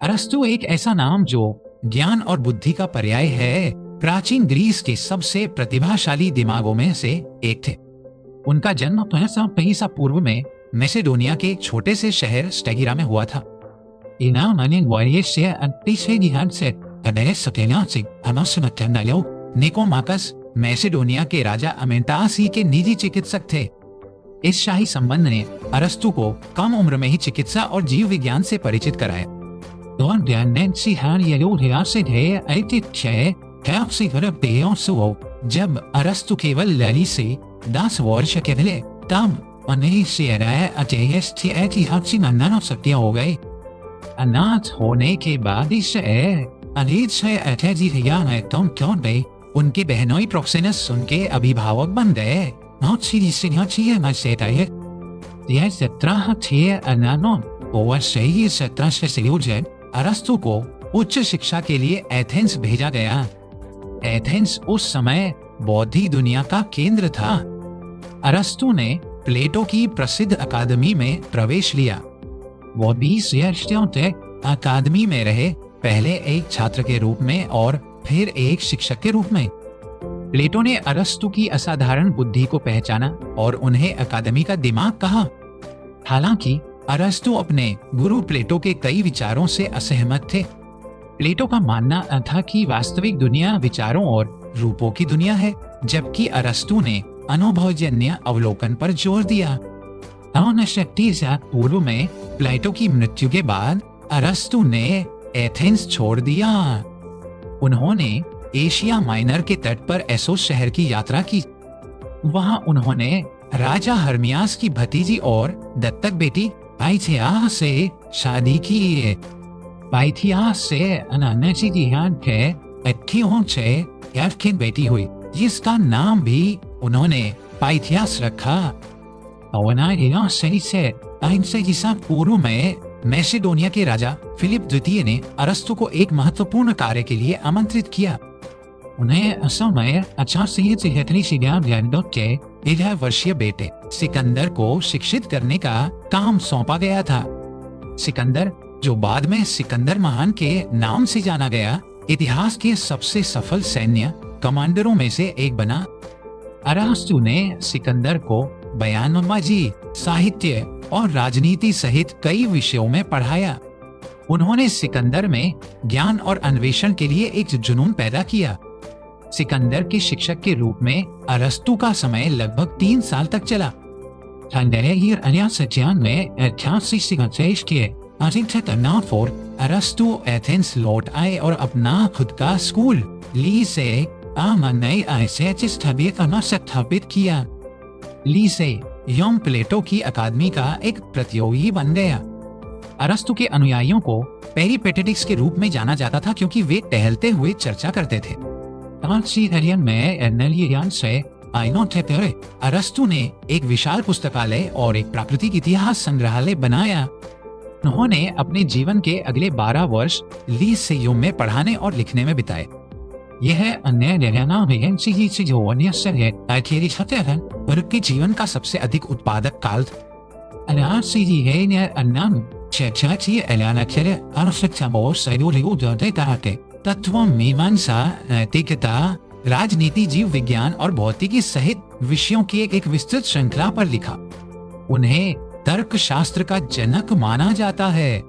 अरस्तु एक ऐसा नाम जो ज्ञान और बुद्धि का पर्याय है। प्राचीन ग्रीस के सबसे प्रतिभाशाली दिमागों में से एक थे। उनका जन्म 500 ईसा पूर्व में मैसेडोनिया के एक छोटे से शहर स्टेगिरा में हुआ था। निकोमाकस मैसेडोनिया के राजा अमेंटासी के निजी चिकित्सक थे। इस शाही संबंध ने अरस्तु को कम उम्र में ही चिकित्सा और जीव विज्ञान से परिचित कराया। जब अरस्तु केवल लली से 10 वर्ष के थे तब सत्य हो गए। अनाथ होने के बाद उनके बहनोई प्रोक्सेनस उनके अभिभावक बन गए। अरस्तु को उच्च शिक्षा के लिए एथेंस भेजा गया। एथेंस उस समय बौद्धिक दुनिया का केंद्र था। अरस्तु ने प्लेटो की प्रसिद्ध अकादमी में प्रवेश लिया। वो 20 वर्षों तक अकादमी में रहे, पहले एक छात्र के रूप में और फिर एक शिक्षक के रूप में। प्लेटो ने अरस्तु की असाधारण बुद्धि को पहचाना और उन्हें अकादमी का दिमाग कहा। हालांकि अरस्तु अपने गुरु प्लेटो के कई विचारों से असहमत थे। प्लेटो का मानना था कि वास्तविक दुनिया विचारों और रूपों की दुनिया है, जबकि अरस्तु ने अनुभवजन्य अवलोकन पर जोर दिया। पूर्व में प्लेटो की मृत्यु के बाद अरस्तु ने एथेंस छोड़ दिया। उन्होंने एशिया माइनर के तट पर एसोस शहर की यात्रा की। वहां उन्होंने राजा हर्मियास की भतीजी और दत्तक बेटी पाइथिया से शादी की। पाइथिया से बेटी हुई, जिसका नाम भी उन्होंने पाइथियास रखा। पूर्व में मैसेडोनिया के राजा फिलिप द्वितीय ने अरस्तु को एक महत्वपूर्ण कार्य के लिए आमंत्रित किया। उन्हें समय 11 वर्षीय बेटे सिकंदर को शिक्षित करने का काम सौंपा गया था। सिकंदर, जो बाद में सिकंदर महान के नाम से जाना गया, इतिहास के सबसे सफल सैन्य कमांडरों में से एक बना। अरस्तु ने सिकंदर को बयानबाजी, साहित्य और राजनीति सहित कई विषयों में पढ़ाया। उन्होंने सिकंदर में ज्ञान और अन्वेषण के लिए एक जुनून पैदा किया। सिकंदर के शिक्षक के रूप में अरस्तु का समय लगभग 3 साल तक चला। अरस्तु एथेंस लौट आए और अपना खुद का स्कूल लीसे स्थापित किया। लीसे यम प्लेटो की अकादमी का एक प्रतियोगी बन गया। अरस्तु के अनुयायियों को पेरिपेटेटिक्स के रूप में जाना जाता था, क्योंकि वे टहलते हुए चर्चा करते थे। अरस्तु ने एक विशाल पुस्तकालय और एक प्राकृतिक इतिहास संग्रहालय बनाया। उन्होंने अपने जीवन के अगले 12 वर्ष लीसेयम में पढ़ाने और लिखने में बिताए। यह वर्ग के जीवन का सबसे अधिक उत्पादक काल था। तत्व मीमांसा, नैतिकता, राजनीति, जीव विज्ञान और भौतिकी सहित विषयों की एक विस्तृत श्रृंखला पर लिखा। उन्हें तर्कशास्त्र का जनक माना जाता है।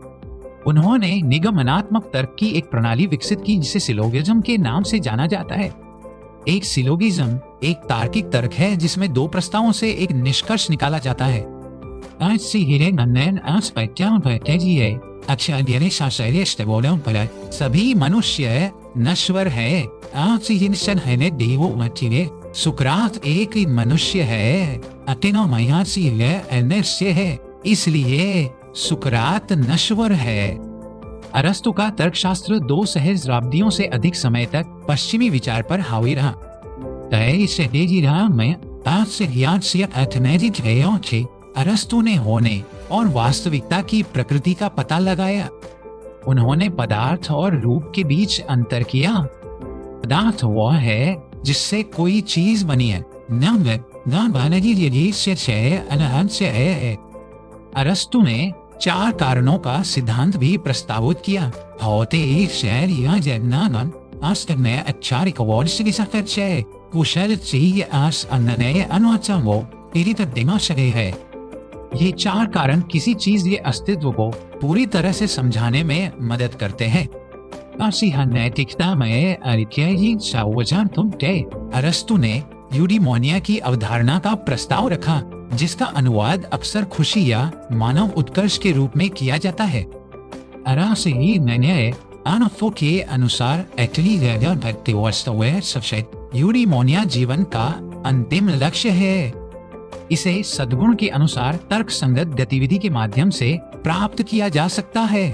उन्होंने निगमनात्मक तर्क की एक प्रणाली विकसित की, जिसे सिलोगिज्म के नाम से जाना जाता है। एक सिलोगिज्म एक तार्किक तर्क है जिसमें 2 प्रस्तावों से एक निष्कर्ष निकाला जाता है। सभी मनुष्य नश्वर है। सुकरात एक मनुष्य है, इसलिए सुकरात नश्वर है। अरस्तु का तर्कशास्त्र 2 सहस्राब्दियों से अधिक समय तक पश्चिमी विचार पर हावी रहा। अरस्तु ने होने और वास्तविकता की प्रकृति का पता लगाया। उन्होंने पदार्थ और रूप के बीच अंतर किया। पदार्थ वह है जिससे कोई चीज बनी है। अरस्तु ने 4 कारणों का सिद्धांत भी प्रस्तावित किया। भौतिक शहर या जन्नागन आस्कने अच्छारिक वॉल्सिकी सफेचे कुशल ची आस अन्नने अनुचंगो इरित दिमाशरे है। ये 4 कारण किसी चीज के अस्तित्व को पूरी तरह से समझाने में मदद करते हैं। नैतिकता में अरस्तु ने यूडीमोनिया की अवधारणा का प्रस्ताव रखा, जिसका अनुवाद अक्सर खुशी या मानव उत्कर्ष के रूप में किया जाता है। अनफो के अनुसार यूडीमोनिया जीवन का अंतिम लक्ष्य है। इसे सद्गुण के अनुसार तर्क संगत गतिविधि के माध्यम से प्राप्त किया जा सकता है।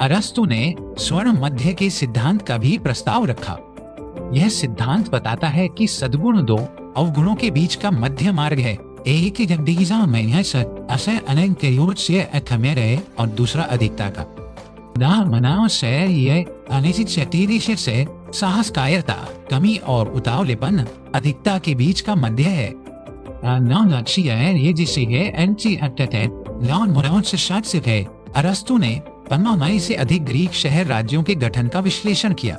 अरस्तु ने स्वर्ण मध्य के सिद्धांत का भी प्रस्ताव रखा। यह सिद्धांत बताता है कि सद्गुण 2 अवगुणों के बीच का मध्य मार्ग है। एक ही जगदीजा में है ऐसे अनेक प्रयोग से रहे और दूसरा अधिकता का मनाव से ये अनिश्चित से साहस कायरता कमी और उतावलेपन अधिकता के बीच का मध्य है। लक्ष्य है ये जिसे है एंटी से शासित है। अरस्तु ने 15 से अधिक ग्रीक शहर राज्यों के गठन का विश्लेषण किया।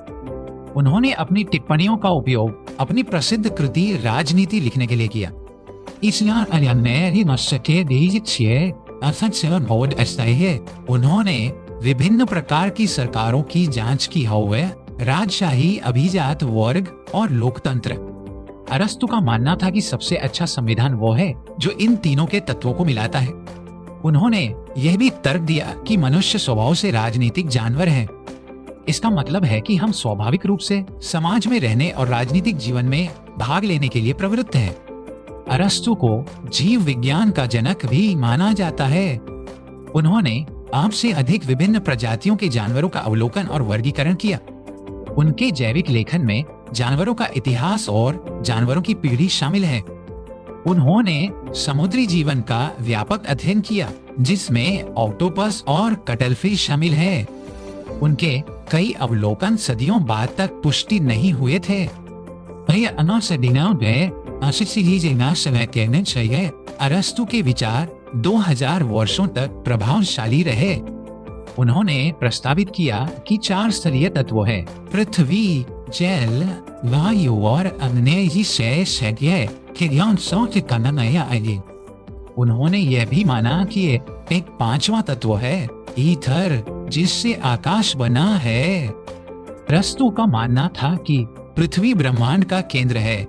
उन्होंने अपनी टिप्पणियों का उपयोग अपनी प्रसिद्ध कृति राजनीति लिखने के लिए किया। उन्होंने विभिन्न प्रकार की सरकारों की जांच की हुई, राजशाही, अभिजात वर्ग और लोकतंत्र। अरस्तु का मानना था कि सबसे अच्छा संविधान वो है जो इन तीनों के तत्वों को मिलाता है। उन्होंने यह भी तर्क दिया कि मनुष्य स्वभाव से राजनीतिक जानवर है। इसका मतलब है कि हम स्वाभाविक रूप से समाज में रहने और राजनीतिक जीवन में भाग लेने के लिए प्रवृत्त हैं। अरस्तु को जीव विज्ञान का जनक भी माना जाता है। उन्होंने आप से अधिक विभिन्न प्रजातियों के जानवरों का अवलोकन और वर्गीकरण किया। उनके जैविक लेखन में जानवरों का इतिहास और जानवरों की पीढ़ी शामिल है। उन्होंने समुद्री जीवन का व्यापक अध्ययन किया, जिसमें ऑक्टोपस और कटलफिश शामिल है। उनके कई अवलोकन सदियों बाद तक पुष्टि नहीं हुए थे। अरस्तु के विचार 2000 वर्षों तक प्रभावशाली रहे। उन्होंने प्रस्तावित किया कि 4 स्तरीय तत्व है: पृथ्वी, जल, वायु और अग्नि शेष है। उन्होंने यह भी माना कि एक 5वां तत्व है ईथर, जिससे आकाश बना है। अरस्तु का मानना था कि पृथ्वी ब्रह्मांड का केंद्र है।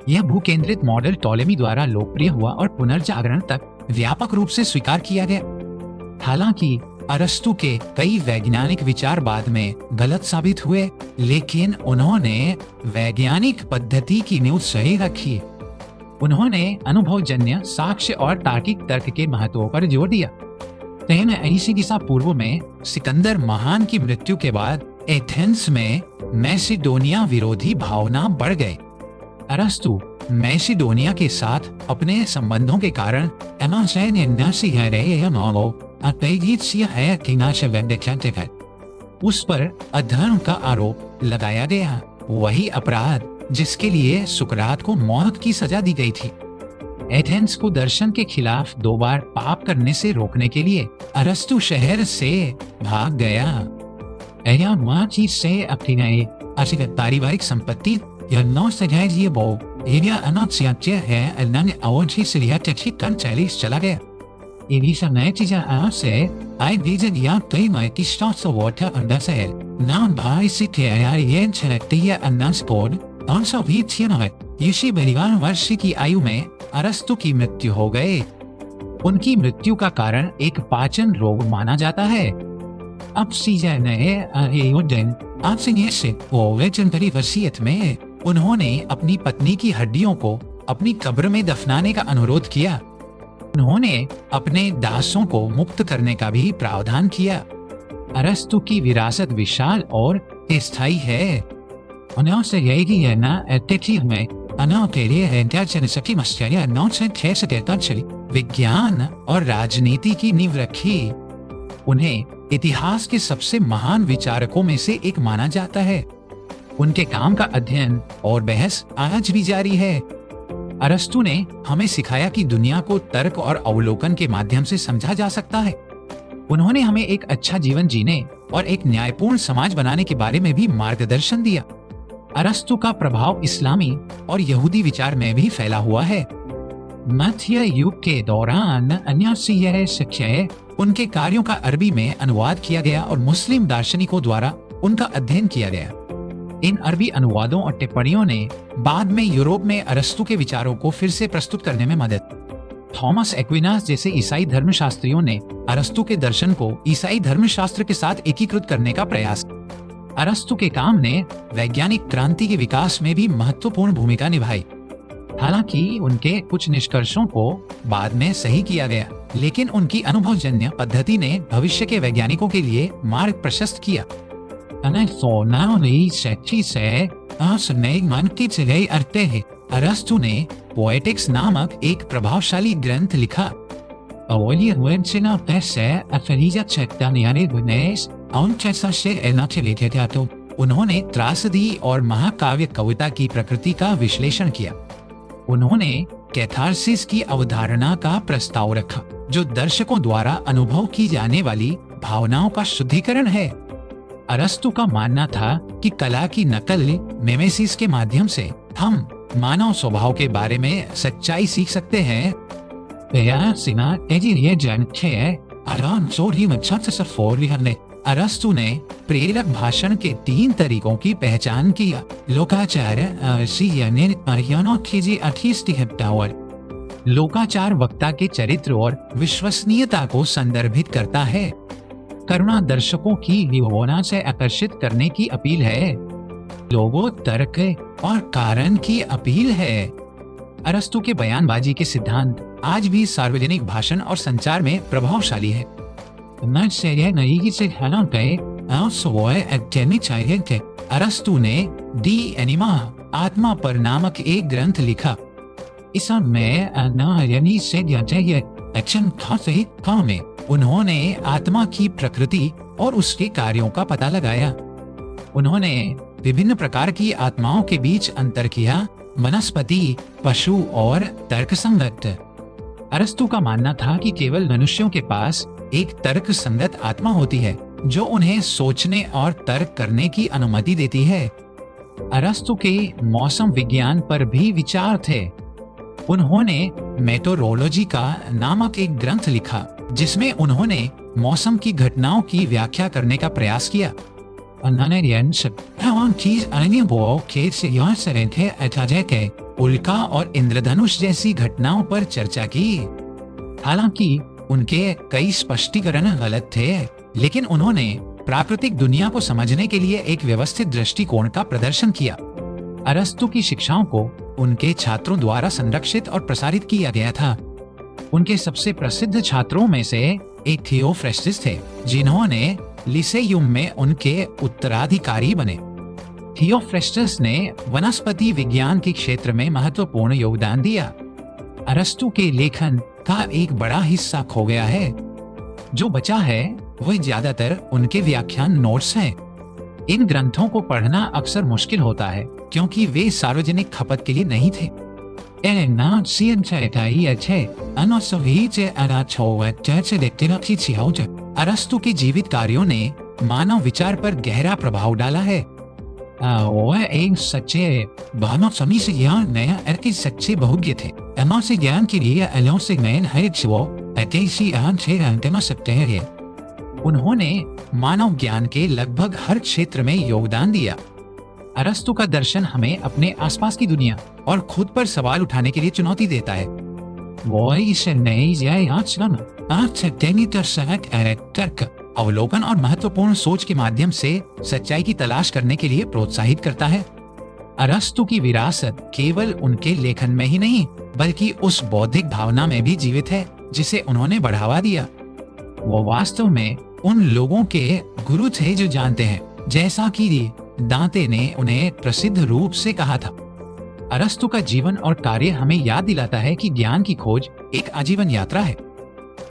यह भूकेंद्रित मॉडल टॉलेमी द्वारा लोकप्रिय हुआ और पुनर्जागरण तक व्यापक रूप से स्वीकार किया गया। हालांकि अरस्तु के कई वैज्ञानिक विचार बाद में गलत साबित हुए, लेकिन उन्होंने वैज्ञानिक पद्धति की नींव सही रखी। उन्होंने अनुभवजन्य साक्ष्य और तार्किक तर्क के महत्व पर जोर दिया। ईसा पूर्व में सिकंदर महान की मृत्यु के बाद एथेंस में मैसिडोनिया विरोधी भावना बढ़ गए। अरस्तु मैसिडोनिया के साथ अपने संबंधों के कारण उस पर अधर्म का आरोप लगाया गया, वही अपराध जिसके लिए सुकरात को मौत की सजा दी गई थी। एथेंस को दर्शन के खिलाफ 2 बार पाप करने से रोकने के लिए अरस्तु शहर से भाग गया। से अपनी पारिवारिक संपत्ति चला गया। वर्ष की आयु में अरस्तु की मृत्यु हो गए। उनकी मृत्यु का कारण एक पाचन रोग माना जाता है। अब वसीयत में उन्होंने अपनी पत्नी की हड्डियों को अपनी कब्र में दफनाने का अनुरोध किया। उन्होंने अपने दासों को मुक्त करने का भी प्रावधान किया। अरस्तु की विरासत विशाल और स्थायी है। विज्ञान और राजनीति की नींव रखी। उन्हें इतिहास के सबसे महान विचारकों में से एक माना जाता है। उनके काम का अध्ययन और बहस आज भी जारी है। अरस्तु ने हमें सिखाया कि दुनिया को तर्क और अवलोकन के माध्यम से समझा जा सकता है। उन्होंने हमें एक अच्छा जीवन जीने और एक न्यायपूर्ण समाज बनाने के बारे में भी मार्गदर्शन दिया। अरस्तु का प्रभाव इस्लामी और यहूदी विचार में भी फैला हुआ है। मध्य युग के दौरान अन्य शिक्षाएं उनके कार्यों का अरबी में अनुवाद किया गया और मुस्लिम दार्शनिकों द्वारा उनका अध्ययन किया गया। इन अरबी अनुवादों और टिप्पणियों ने बाद में यूरोप में अरस्तु के विचारों को फिर से प्रस्तुत करने में मदद। थॉमस एक्विनास जैसे ईसाई धर्मशास्त्रियों ने अरस्तु के दर्शन को ईसाई धर्मशास्त्र के साथ एकीकृत करने का प्रयास किया। अरस्तु के काम ने वैज्ञानिक क्रांति के विकास में भी महत्वपूर्ण भूमिका निभाई। हालांकि उनके कुछ निष्कर्षों को बाद में सही किया गया, लेकिन उनकी अनुभवजन्य पद्धति ने भविष्य के वैज्ञानिकों के लिए मार्ग प्रशस्त किया। अरस्तु ने पोएटिक्स नामक एक प्रभावशाली ग्रंथ लिखा। उन्होंने त्रासदी और महाकाव्य कविता की प्रकृति का विश्लेषण किया। उन्होंने कैथारसिस की अवधारणा का प्रस्ताव रखा, जो दर्शकों द्वारा अनुभव की जाने वाली भावनाओं का शुद्धिकरण है। अरस्तु का मानना था कि कला की नकल मिमेसिस के माध्यम से हम मानव स्वभाव के बारे में सच्चाई सीख सकते हैं। अरस्तु ने प्रेरक भाषण के 3 तरीकों की पहचान किया। लोकाचार वक्ता के चरित्र और विश्वसनीयता को संदर्भित करता है। करुणा दर्शकों की विभावना से आकर्षित करने की अपील है। लोगों तर्क और कारण की अपील है। अरस्तु के बयानबाजी के सिद्धांत आज भी सार्वजनिक भाषण और संचार में प्रभावशाली है। अरस्तु ने डी एनिमा आत्मा पर नामक एक ग्रंथ लिखा। इसमें उन्होंने आत्मा की प्रकृति और उसके कार्यों का पता लगाया। उन्होंने विभिन्न प्रकार की आत्माओं के बीच अंतर किया, वनस्पति, पशु और तर्कसंगत। अरस्तु का मानना था कि केवल मनुष्यों के पास एक तर्कसंगत आत्मा होती है, जो उन्हें सोचने और तर्क करने की अनुमति देती है। अरस्तु के मौसम विज्ञान पर भी विचार थे। उन्होंने मेटोरोलॉजी का नामक एक ग्रंथ लिखा, जिसमें उन्होंने मौसम की घटनाओं की व्याख्या करने का प्रयास किया। उल्का और इंद्रधनुष जैसी घटनाओं पर चर्चा की। हालांकि उनके कई स्पष्टीकरण गलत थे, लेकिन उन्होंने प्राकृतिक दुनिया को समझने के लिए एक व्यवस्थित दृष्टिकोण का प्रदर्शन किया। अरस्तु की शिक्षाओं को उनके छात्रों द्वारा संरक्षित और प्रसारित किया गया था। उनके सबसे प्रसिद्ध छात्रों में से एक थियोफ्रेस्टस थे, जिन्होंने लिसेयम में उनके उत्तराधिकारी बने। थियोफ्रेस्टस ने वनस्पति विज्ञान के क्षेत्र में महत्वपूर्ण योगदान दिया। अरस्तु के लेखन का एक बड़ा हिस्सा खो गया है। जो बचा है वह ज्यादातर उनके व्याख्यान नोट्स हैं। इन ग्रंथों को पढ़ना अक्सर मुश्किल होता है, क्योंकि वे सार्वजनिक खपत के लिए नहीं थे। अरस्तु के जीवित कार्यों ने मानव विचार पर गहरा प्रभाव डाला है। वह एक सच्चे सच्चे बहुज्ञ थे। से ज्ञान के लिए उन्होंने मानव ज्ञान के लगभग हर क्षेत्र में योगदान दिया। अरस्तु का दर्शन हमें अपने आसपास की दुनिया और खुद पर सवाल उठाने के लिए चुनौती देता है। अवलोकन और महत्वपूर्ण सोच के माध्यम से सच्चाई की तलाश करने के लिए प्रोत्साहित करता है। अरस्तु की विरासत केवल उनके लेखन में ही नहीं, बल्कि उस बौद्धिक भावना में भी जीवित है जिसे उन्होंने बढ़ावा दिया। वो वास्तव में उन लोगों के गुरु थे जो जानते हैं, जैसा कि दांते ने उन्हें प्रसिद्ध रूप से कहा था। अरस्तु का जीवन और कार्य हमें याद दिलाता है कि ज्ञान की खोज एक आजीवन यात्रा है।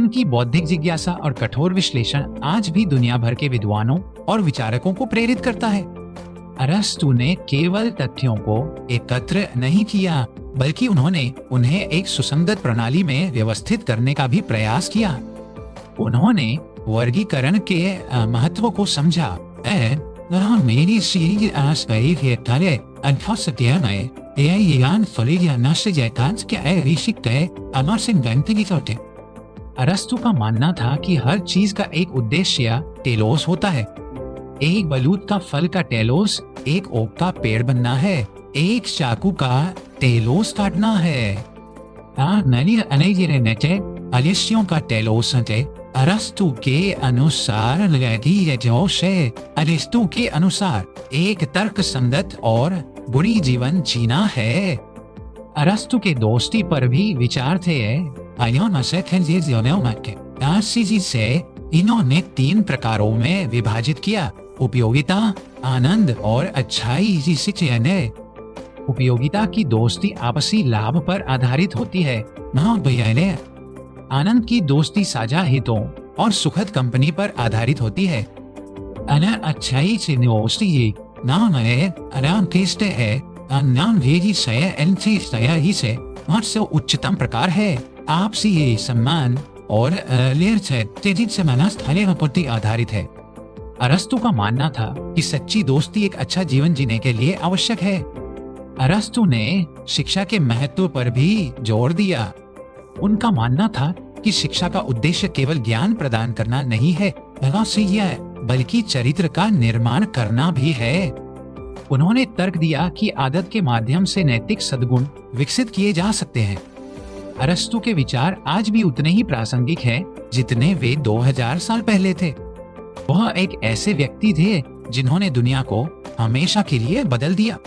उनकी बौद्धिक जिज्ञासा और कठोर विश्लेषण आज भी दुनिया भर के विद्वानों और विचारकों को प्रेरित करता है। अरस्तु ने केवल तथ्यों को एकत्र नहीं किया, बल्कि उन्होंने उन्हें एक सुसंगत प्रणाली में व्यवस्थित करने का भी प्रयास किया। उन्होंने वर्गीकरण के महत्व को समझा। मेरी सीरीज आसपाई के तले अनफासतिया में ये यान फलीया नष्ट जैकांस के रिशिकते अमर सिंह गंतगी होते। अरस्तु का मानना था कि हर चीज का एक उद्देश्य टेलोस होता है। एक बलूत का फल का टेलोस एक ओक का पेड़ बनना है, एक चाकू का टेलोस काटना है। अलिस्यों का टेलोस अरस्तु के अनुसार अरिस्तु के अनुसार एक तर्क संगत और बुरी जीवन जीना है। अरस्तु के दोस्ती पर भी विचार थे। से इन्होंने 3 प्रकारों में विभाजित किया: उपयोगिता, आनंद और अच्छाई। उपयोगिता की दोस्ती आपसी लाभ पर आधारित होती है। आनंद की दोस्ती साझा हितों और सुखद कंपनी पर आधारित होती है। अच्छाई से दोस्ती से उच्चतम प्रकार है। आपसी सम्मान और प्रति आधारित है। अरस्तु का मानना था कि सच्ची दोस्ती एक अच्छा जीवन जीने के लिए आवश्यक है। अरस्तु ने शिक्षा के महत्व पर भी जोर दिया। उनका मानना था कि शिक्षा का उद्देश्य केवल ज्ञान प्रदान करना नहीं है, बल्कि चरित्र का निर्माण करना भी है। उन्होंने तर्क दिया कि आदत के माध्यम से नैतिक सद्गुण विकसित किए जा सकते हैं। अरस्तु के विचार आज भी उतने ही प्रासंगिक हैं जितने वे 2000 साल पहले थे। वह एक ऐसे व्यक्ति थे जिन्होंने दुनिया को हमेशा के लिए बदल दिया।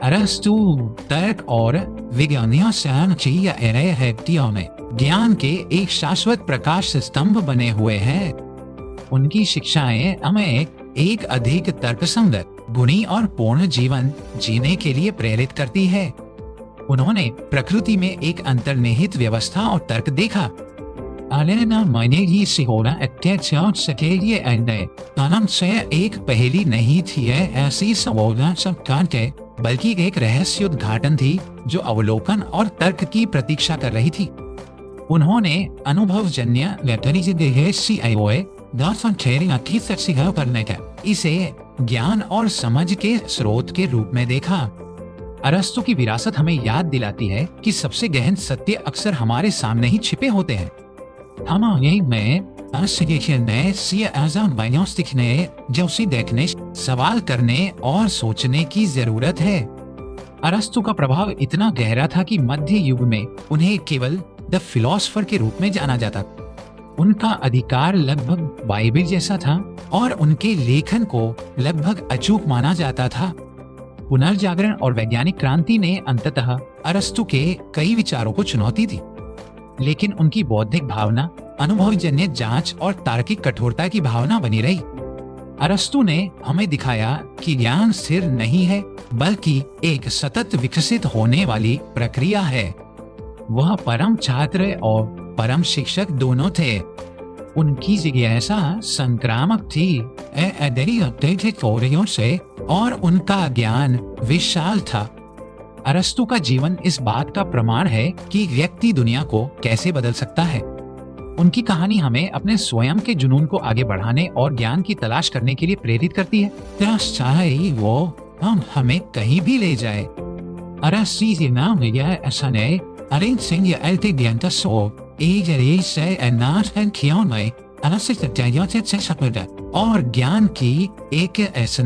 अरस्तु तर्क और विज्ञानियों में ज्ञान के एक शाश्वत प्रकाश स्तंभ बने हुए हैं। उनकी शिक्षाएं हमें एक अधिक तर्कसंगत, गुणी और पूर्ण जीवन जीने के लिए प्रेरित करती है। उन्होंने प्रकृति में एक अंतर्निहित व्यवस्था और तर्क देखा। एक पहेली नहीं थी ऐसी बल्कि एक रहस्योद्घाटन थी जो अवलोकन और तर्क की प्रतीक्षा कर रही थी। उन्होंने अनुभवजन्य करने का इसे ज्ञान और समझ के स्रोत के रूप में देखा। अरस्तु की विरासत हमें याद दिलाती है कि सबसे गहन सत्य अक्सर हमारे सामने ही छिपे होते हैं। देखने, सवाल करने और सोचने की जरूरत है। अरस्तु का प्रभाव इतना गहरा था कि मध्य युग में उन्हें केवल द फिलोसफर के रूप में जाना जाता। उनका अधिकार लगभग बाइबिल जैसा था और उनके लेखन को लगभग अचूक माना जाता था। पुनर्जागरण और वैज्ञानिक क्रांति ने अंततः अरस्तु के कई विचारों को चुनौती दी, लेकिन उनकी बौद्धिक भावना अनुभवजन्य जांच और तार्किक कठोरता की भावना बनी रही। अरस्तु ने हमें दिखाया कि ज्ञान स्थिर नहीं है, बल्कि एक सतत विकसित होने वाली प्रक्रिया है। वह परम छात्र और परम शिक्षक दोनों थे। उनकी जिज्ञासा संक्रामक थी से और उनका ज्ञान विशाल था। अरस्तु का जीवन इस बात का प्रमाण है कि व्यक्ति दुनिया को कैसे बदल सकता है। उनकी कहानी हमें अपने स्वयं के जुनून को आगे बढ़ाने और ज्ञान की तलाश करने के लिए प्रेरित करती है, चाहे वो हम हमें कहीं भी ले जाए। अरस्ती नाम ऐसा नहीं और ज्ञान की एक ऐसे